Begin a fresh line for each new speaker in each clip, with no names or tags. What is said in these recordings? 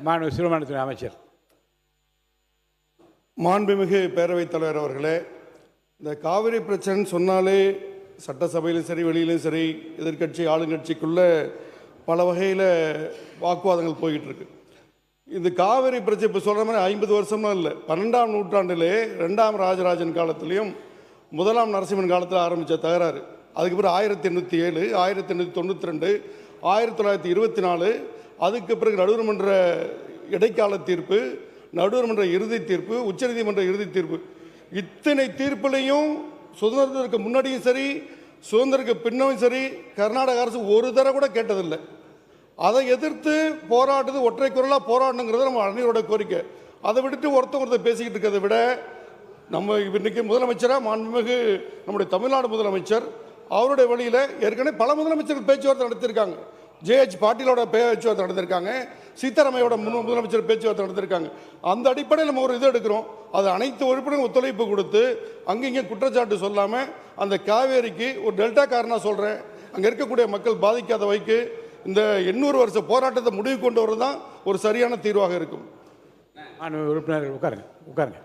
மாண்பு சிறுபான்மைத்துறை அமைச்சர்.
மாண்புமிகு பேரவைத் தலைவர் அவர்களே, இந்த காவிரி பிரச்சனை சொன்னாலே சட்டசபையிலும் சரி வெளியிலும் சரி எதிர்க்கட்சி ஆளுங்கட்சிக்குள்ள பல வகையில் வாக்குவாதங்கள் போய்கிட்டு இருக்கு. இந்த காவிரி பிரச்சனை இப்போ சொல்கிற மாதிரி 50 வருஷம்லாம் இல்லை, 12ஆம் நூற்றாண்டிலே 2ஆம் ராஜராஜன் காலத்திலையும் 1ஆம் நரசிம்மன் காலத்தில் ஆரம்பித்த தகராறு. அதுக்கு பிறகு 1807, 1892, 1924, அதுக்கு பிறகு நடுவர்மன்ற இடைக்கால தீர்ப்பு, நடுவர்மன்ற இறுதி தீர்ப்பு, உச்சநீதிமன்ற இறுதி தீர்ப்பு, இத்தனை தீர்ப்புலையும் சுதந்திரத்திற்கு முன்னாடியும் சரி சுதந்திரத்துக்கு பின்னும் சரி கர்நாடக அரசு ஒரு தடவை கூட கேட்டதில்லை. அதை எதிர்த்து போராடுறது, ஒற்றை குரலாக போராடணுங்கிறது நம்ம அனைவரோட கோரிக்கை. அதை விட்டுட்டு ஒருத்தர் பேசிக்கிட்டு இருக்கிறத விட நம்ம இன்னைக்கு முதலமைச்சராக மாண்புமிகு நம்முடைய தமிழ்நாடு முதலமைச்சர் அவருடைய வழியில் ஏற்கனவே பல முதலமைச்சர்கள் பேச்சுவார்த்தை நடத்தியிருக்காங்க. ஜேஹெச் பாட்டீலோட பேச்சுவார்த்தை நடத்திருக்காங்க, சீதாராமையோட முதலமைச்சர் பேச்சுவார்த்தை நடத்திருக்காங்க. அந்த அடிப்படையில் நம்ம ஒரு இது எடுக்கிறோம். அது அனைத்து உறுப்பினரும் ஒத்துழைப்பு கொடுத்து அங்கங்கே குற்றச்சாட்டு சொல்லாமல் அந்த காவேரிக்கு ஒரு டெல்டா காரணம் சொல்கிறேன், அங்கே இருக்கக்கூடிய மக்கள் பாதிக்காத வைக்கு இந்த 800 வருஷ போராட்டத்தை முடிவு கொண்டு வரது தான் ஒரு சரியான தீர்வாக இருக்கும்.
மாண்புமிகு உறுப்பினர்கள் உட்காருங்க.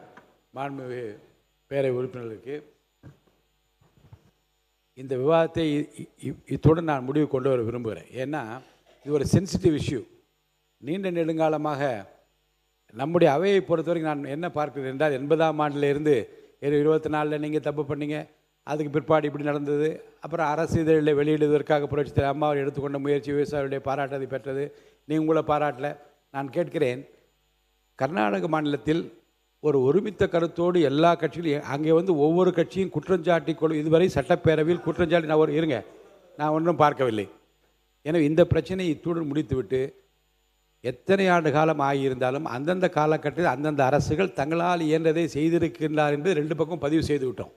மாண்புமிகு பேரவை உறுப்பினர்களுக்கு இந்த விவாதத்தை இத்துடன் நான் முடிவு கொண்டு வர விரும்புகிறேன். ஏன்னா இது ஒரு சென்சிட்டிவ் இஷ்யூ. நீண்ட நெடுங்காலமாக நம்முடைய அவையை பொறுத்தவரைக்கும் நான் என்ன பார்க்கிறேன் என்றால் 80ஆம் ஆண்டிலிருந்து 24 நீங்கள் தப்பு பண்ணீங்க, அதுக்கு பிற்பாடு இப்படி நடந்தது, அப்புறம் அரசு இதழில் வெளியிடுவதற்காக புரட்சித் தலைவர் அம்மாவை எடுத்துக்கொண்ட முயற்சி விவசாயிகளுடைய பாராட்டத்தை பெற்றது. நீங்கள் உங்களை பாராட்டல. நான் கேட்கிறேன், கர்நாடக மாநிலத்தில் ஒரு ஒருமித்த கருத்தோடு எல்லா கட்சிகளும் அங்கே ஒவ்வொரு கட்சியும் குற்றஞ்சாட்டி இதுவரை சட்டப்பேரவையில் குற்றஞ்சாட்டி நான் ஒன்றும் பார்க்கவில்லை. எனவே இந்த பிரச்சனையை இத்துடன் முடித்துவிட்டு எத்தனை ஆண்டு காலம் ஆகியிருந்தாலும் அந்தந்த காலகட்டத்தில் அந்தந்த அரசுகள் தங்களால் இயன்றதை செய்திருக்கின்றார் என்பது 2 பக்கம் பதிவு செய்து விட்டோம்.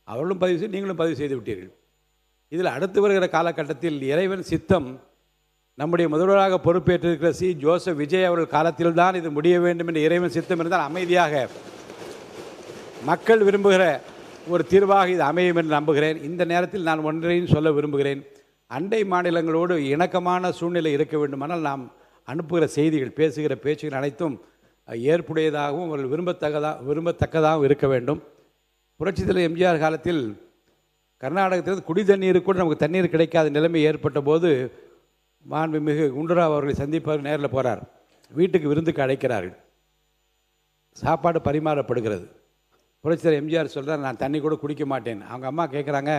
அவர்களும் பதிவு செய்து நீங்களும் பதிவு செய்து விட்டீர்கள். இதில் அடுத்து வருகிற காலகட்டத்தில் இறைவன் சித்தம் நம்முடைய முதல்வராக பொறுப்பேற்றிருக்கிற ஜோசப் விஜய் அவர்கள் காலத்தில் தான் இது முடிய வேண்டும் என்று இறைவன் சித்தம் இருந்தால் அமைதியாக மக்கள் விரும்புகிற ஒரு தீர்வாக இது அமையும் என்று நம்புகிறேன். இந்த நேரத்தில் நான் ஒன்றையும் சொல்ல விரும்புகிறேன். அண்டை மாநிலங்களோடு இணக்கமான சூழ்நிலை இருக்க வேண்டுமானால் நாம் அனுப்புகிற செய்திகள், பேசுகிற பேச்சுகள் அனைத்தும் ஏற்புடையதாகவும் அவர்கள் விரும்பத்தக்கதாகவும் இருக்க வேண்டும். புரட்சித் தலைவர் எம்ஜிஆர் காலத்தில் கர்நாடகத்திலிருந்து குடி தண்ணீருக்கு கூட நமக்கு தண்ணீர் கிடைக்காத நிலைமை ஏற்பட்ட போது மாண்புமிகு குண்டுராவ் அவர்களை சந்திப்பார், நேரில் போகிறார், வீட்டுக்கு விருந்துக்கு அழைக்கிறார்கள், சாப்பாடு பரிமாறப்படுகிறது. புரட்சித் தலைவர் எம்ஜிஆர் சொல்கிறார், நான் தண்ணி கூட குடிக்க மாட்டேன். அவங்க அம்மா கேட்குறாங்க,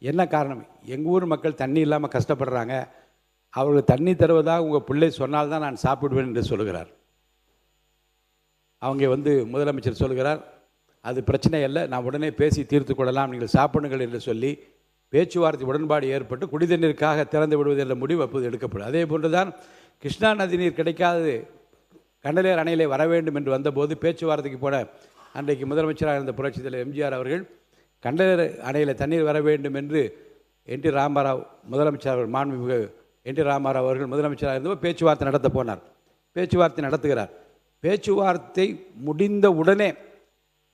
என்ன காரணம்? எங்கள் ஊர் மக்கள் தண்ணி இல்லாமல் கஷ்டப்படுறாங்க, அவர்களுக்கு தண்ணி தருவதாக உங்கள் பிள்ளை சொன்னால்தான் நான் சாப்பிடுவேன் என்று சொல்கிறார். அவங்க முதலமைச்சர் சொல்கிறார், அது பிரச்சனை இல்லை, நான் உடனே பேசி தீர்த்து கொள்ளலாம், நீங்கள் சாப்பிடுங்கள் என்று சொல்லி பேச்சுவார்த்தை உடன்பாடு ஏற்பட்டு குடிநீருக்காக திறந்து விடுவது என்ற முடிவு அப்போது எடுக்கப்படும். அதே போன்றுதான் கிருஷ்ணா நதி நீர் கிடைக்காது கண்டலேர் அணையிலே வர வேண்டும் என்று வந்தபோது பேச்சுவார்த்தைக்கு போன அன்றைக்கு முதலமைச்சராக இருந்த புரட்சித் தலைவர் எம்ஜிஆர் அவர்கள் கண்டலேர் அணையில் தண்ணீர் வர வேண்டும் என்று என் டி ராமராவ் முதலமைச்சர் அவர்கள் மாண்புமிகு என் டி ராமராவ் அவர்கள் முதலமைச்சராக இருந்தபோது பேச்சுவார்த்தை நடத்த போனார். பேச்சுவார்த்தை நடத்துகிறார். பேச்சுவார்த்தை முடிந்த உடனே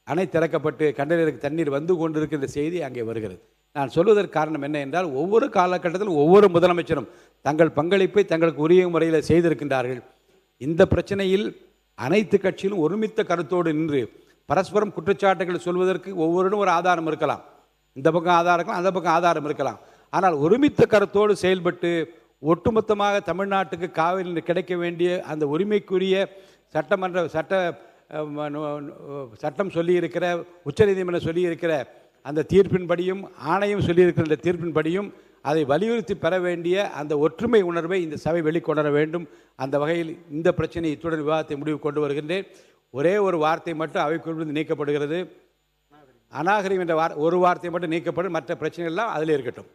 அணை திறக்கப்பட்டு கண்டலேருக்கு தண்ணீர் வந்து கொண்டிருக்கின்ற செய்தி அங்கே வருகிறது. நான் சொல்வதற்கு காரணம் என்ன என்றால், ஒவ்வொரு காலகட்டத்திலும் ஒவ்வொரு முதலமைச்சரும் தங்கள் பங்களிப்பை தங்களுக்கு உரிய முறையில் செய்திருக்கின்றார்கள். இந்த பிரச்சனையில் அனைத்து கட்சியிலும் ஒருமித்த கருத்தோடு நின்று பரஸ்பரம் குற்றச்சாட்டுகள் சொல்வதற்கு ஒவ்வொருடும் ஒரு ஆதாரம் இருக்கலாம், இந்த பக்கம் ஆதாரம் இருக்கலாம், அந்த பக்கம் ஆதாரம் இருக்கலாம். ஆனால் ஒருமித்த கருத்தோடு செயல்பட்டு ஒட்டுமொத்தமாக தமிழ்நாட்டுக்கு காவிரி கிடைக்க வேண்டிய அந்த உரிமைக்குரிய சட்டம் சொல்லியிருக்கிற, உச்சநீதிமன்றம் சொல்லியிருக்கிற அந்த தீர்ப்பின்படியும் ஆணையம் சொல்லியிருக்கிற தீர்ப்பின்படியும் அதை வலியுறுத்தி பெற வேண்டிய அந்த ஒற்றுமை உணர்வை இந்த சபை வெளிக்கொணர வேண்டும். அந்த வகையில் இந்த பிரச்சனை இத்துடன் விவாதத்தை முடிவு கொண்டு வருகின்றேன். ஒரே ஒரு வார்த்தை மட்டும் அவைக்குள் நீக்கப்படுகிறது, அநாகரிகம் என்ற ஒரு வார்த்தை மட்டும் நீக்கப்படும், மற்ற பிரச்சனைகள் எல்லாம் அதில் இருக்கட்டும்.